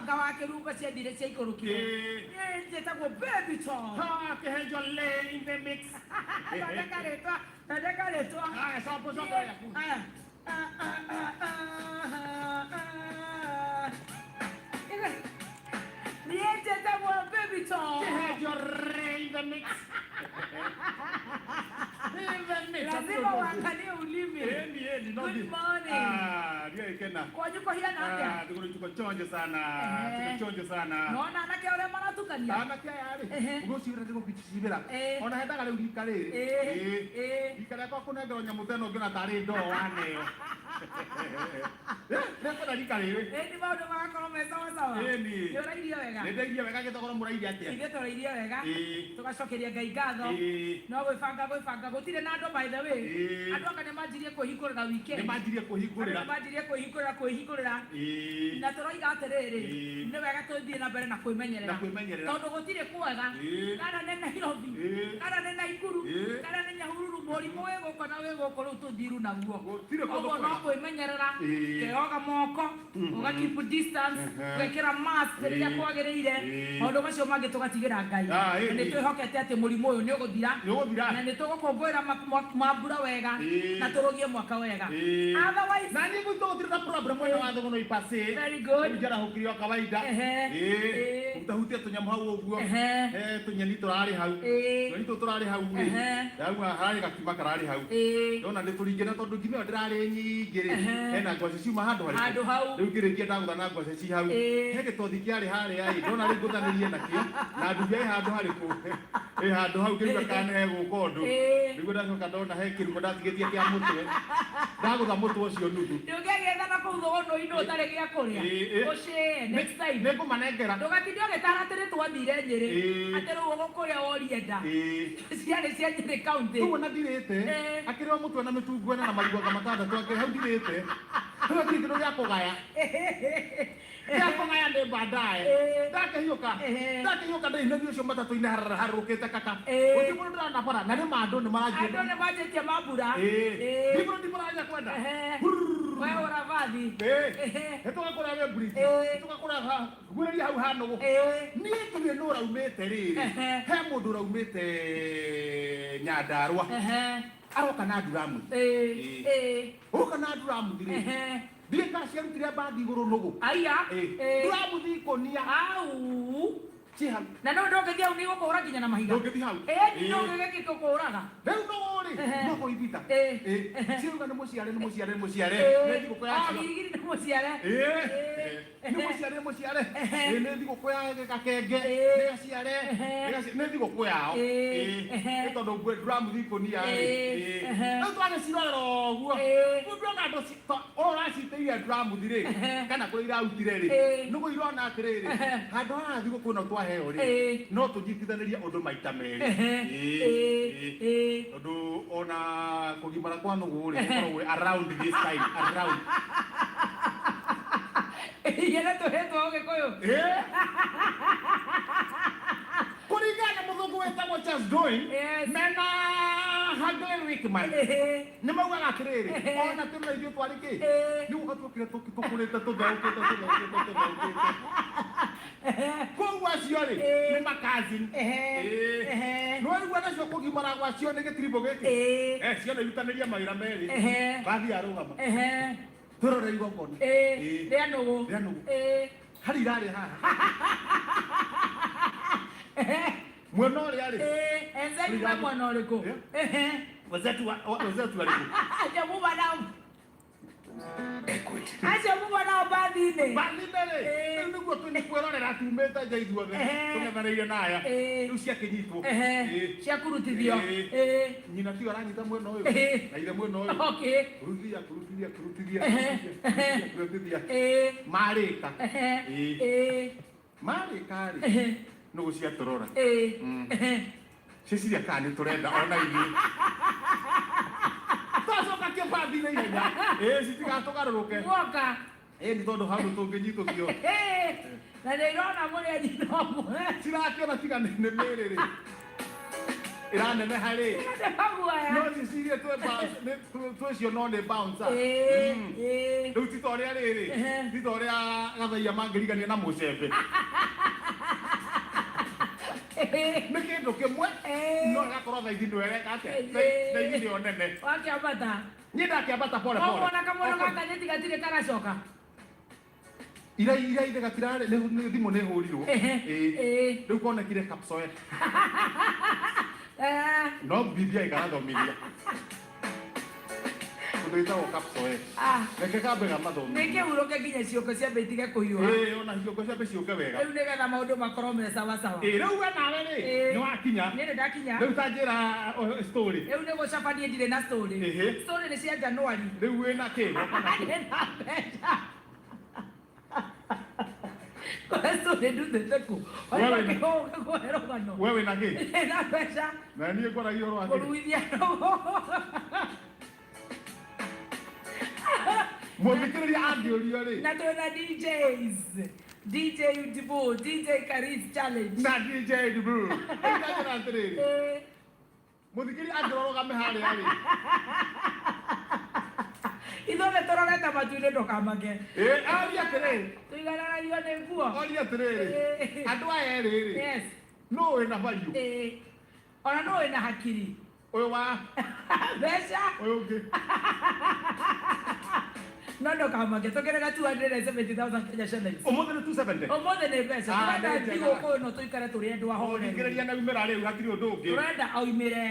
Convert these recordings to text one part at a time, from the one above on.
mũhaka wake ruka ciendire cia igũrũ kĩo njĩtagwo baby tone kĩhenjo lay in the mix thondeka rĩtwa sopo yaku niĩ njĩtagwo baby tone kĩhenjo lay in the mix lazima uangalie ulimi. Good morning. Ndio ikena. Kwanyu kwa hiya nambia. Tuko chonjo sana. Tuko chonjo sana. Naona anake ole maratukania. Anake yari. Ugoshira ndiko kuchibira. Ona henda kale urikare. Ikare kwa kuna ndo nyamuteno ngina tari ndo wane. Nako darikare. Ni bado makoro mesawa sawa. Ni. Yora irio wega. Ndeithia wega gitogoro muraithia atia. Ithe toro irio wega. Tugacokeria Ngai ngatho. No gwibanga gutire na ndo by the way. Andu aka nimanjirie kwihingurira weekend. Nimanjirie kwihingurira. Nimanjirie kwihingurira. Na turoiga atiriri. Ni wega tuthie na mbere na kwimenyerera. Tondu gutire kwega. Kana ne Nairobi. Kana ne Naikuru. Kana ne Nyahururu murimu wego kana wego kuru tuthiru naguo. Gutire kundu kwega. No kwimenyerera. Keoga moko. Uga keep distance. Wekera mask riria kwagiriire. Maundu macio mangi tugatigira Ngai. Ni twihokete ati murimu uyu ni uguthira. Na ni tugukungwira mambura wega na turogie mwaka wega. Otherwise nani mutotira na problem mwana wa thogono ipase. Very good. Njara hukirio kawaida. Utahutia tunyamu hau uguo. Tunyeni turari hau. Tunyeni turari hau. Yau hari gakima karari hau. Ndona ni turingena tondu ngime ndirari nyingiri. Hena ngwaci ciuma handu hau. Riu ngirikia ndaguthana ngwaci ci hau. He gitothi kiari hari ai. Ndona ri nguthanirie nakio. Na nduthi ai handu hariku. Handu hau kiruga kane gukondu. Riu ndacoka ndona he kirugo ndatigetie kia mutwe. Ndagutha mutwe ucio nuthu. Ndũngĩgetha na kũu thogoro-inĩ ũtarĩ gĩa kũrĩa. Ũcĩ next time. Nĩngũmanengera. Ndũgatinde ũgĩtara atĩ nĩtwathire Nyĩrĩ. Atĩ rĩu ũgũkũrĩa worie nda. Ciarĩ cia Nyĩrĩ county. Ũguo na ndirĩte. Akĩrĩ o mũtwe na mĩtungu ĩna na marigũ matandatũ akĩrĩ hau ndirĩte. Rĩu atĩ kĩndũ gĩa kũgaya. Gĩa kũgaya nĩ baadaye. Ndakĩhiũka ndĩinũthi ũcio matatũ-inĩ harũrũkĩte kaka. Gũtirĩ mũndũ ndĩrona bara na nĩ andũ nĩ maranjia. Andũ nĩ manjĩtie mambura. Ndĩ mũranjia kwenda. Wewe ũravathi. Tũgakũra we bridge. Tũgakũra gwĩrĩria hau hanũgũ. Niĩ tũrĩ nũ raumĩte rĩrĩ. He mũndũ raumĩte Nyandarua. Aroka na nduramu. Oka na nduramu thirĩ. Ndiĩ kaciarutire mbathi igũrũ nũgũ. Aya. Nduramu thikũnia. Au. Ciha. Na no ndũngĩthiĩ hau nĩgũkũra nginya na mahiga. Ndũngĩthiĩ hau. No gĩgĩkĩ tũkũraga. Rĩu no kũibita. Ciuga nĩ mũciare. Nĩ thigũkũ ya girigiri nĩ mũciare. Nĩ mũciare. Nĩ thigũkũ ya gakenge. Nĩ gaciare. Nĩ thigũkũ yao. Nĩ tondũ nduramu thikũnia. Rĩu twagĩcirorera ũguo. Mũndũ andũ ũracitĩire nduramu thirĩ. Kana kũrĩa irarutire rĩ. Nũgũ irona atĩrĩrĩ. Handũ haha thigũkũ ĩno twaheo rĩ. No tũnyitithanĩrie ũndũ maita merĩ. Tondũ ona kũgimara kwa nũgũ rĩ gũkoragwo around this time. Around. Yena tũhetwo Ũgĩkũyũ. Kũringana mũthũngũ wĩtagwo Charles Darwin mena Hagel Wickman nĩ maugaga atĩrĩrĩ ona tũrĩ ithuĩ twarĩ kĩ nĩ ũgatuĩkire tũkũrĩte tũthaũkĩte. Koguo acio rĩ nĩ makazini. Nĩ waigua nacio kũgimara gwacio nĩ gĩtiribũ gĩkĩ. Cio nĩ irutanĩria mawĩra merĩ. Bathi arũgama. Tũrore igongona. Rĩa nũgũ. Harĩ irarĩ haha. Mwena ũrĩa rĩ. Enzeni na mwena ũrĩkũ? Wazetu warĩkũ? Acio muga nao mbathi-inĩ. Mbathi-inĩ rĩ. Rĩu nĩguo kwĩrorera tumĩte nja ithuothe. Tũng'ethanĩire naya. Rĩu ciakĩnyitwo. Ciakurutithio. Nyina tio aranyita mwena ũyũ. Na ithe mwena ũyũ. Kurutithia. Marĩka. Marĩka rĩ. Nũgũ ciatũrora. Cecilia kana nĩ tũrenda ona ithuĩ. Twacoka kĩmbathi-inĩ ihenya. Citigatũgarũrũke. Guoka. Nĩ tondũ handũ tũngĩnyitũthio. Na nĩ irona mũrĩ nyina ũmwe. Cirakĩona tiga nĩ mĩrĩ rĩ. irane me hali Nĩ maguoya. no cicirie twĩcio no nĩ bouncer rĩu ti ta ũrĩa rĩrĩ ti ta ũrĩa gathaia mangĩrigania na mũcembe nĩ kĩndũ kĩmwe no ĩgakorwo thaithi nĩwereka atĩa thaithi nĩyo nene Wakĩambata. niĩ ndakĩambata pole pole Wona kamwana gaka nĩtigatirĩ kagacoka. ira ithe gatirarĩ thimũ nĩ hũrirwo rĩu konekire kapsoe no bibi aikarathomithia ũndũ wĩtagwo kapsoe reke kambe gamathomithia Nĩ kĩhurũke nginya ciũko ciambe itige kũhiũha. ona ciũko ciambe ciũke wega Rĩu nĩgetha maũndũ makorwo me sawa sawa. rĩu we nawe rĩ nĩ wakinya Niĩ nĩndakinya. rĩu ta njĩra story Rĩu nĩ gũcabania ndirĩ na story. Story nĩ cia Januari. rĩu wĩna kĩ Ndĩ na mbeca. Kwa story ndutĩte kũ? Kũhe rũgano. we wĩna kĩ Ndĩ na mbeca. na niĩ ngoragio rwake Kũruithia roho. mwĩthikĩrĩria angĩũrio rĩ Na twĩna DJs. DJ Udibo, DJ Karis Challenge. na DJ Dubu ĩkajĩra atĩrĩrĩ mũthikĩria angĩrorogame harĩa rĩ Ithuothe tũrorete matu-inĩ ndũkamake. aria atĩrĩrĩ Tũigananagio nĩ nguo. oria atĩrĩrĩ andũ aya erĩ rĩ Yes. no wĩna value Ona no wĩna hakiri. ũyũ wa Mbeca. ũyũ ũngĩ No ndũkamake. Tũkĩrega 270,000 Kenya shillings. ũmũthĩ nĩ 270 Ũmũthĩ nĩ mbeca. Tũrenda thigũkũ ĩno tũikare tũrĩ andũ ahoreri. mũthikĩrĩria na umĩra rĩu hatirĩ ũndũ ũngĩ Tũrenda oimĩre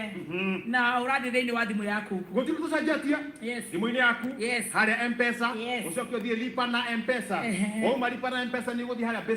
na ũrathiĩ thĩinĩ wa thimũ yaku. gũtirĩ tũcenjetie Yes. thimũ-inĩ yaku Yes. harĩa M-Pesa Yes. ũcoke ũthiĩ lipa na M-Pesa wauma lipa na M-Pesa nĩ ũgũthiĩ harĩa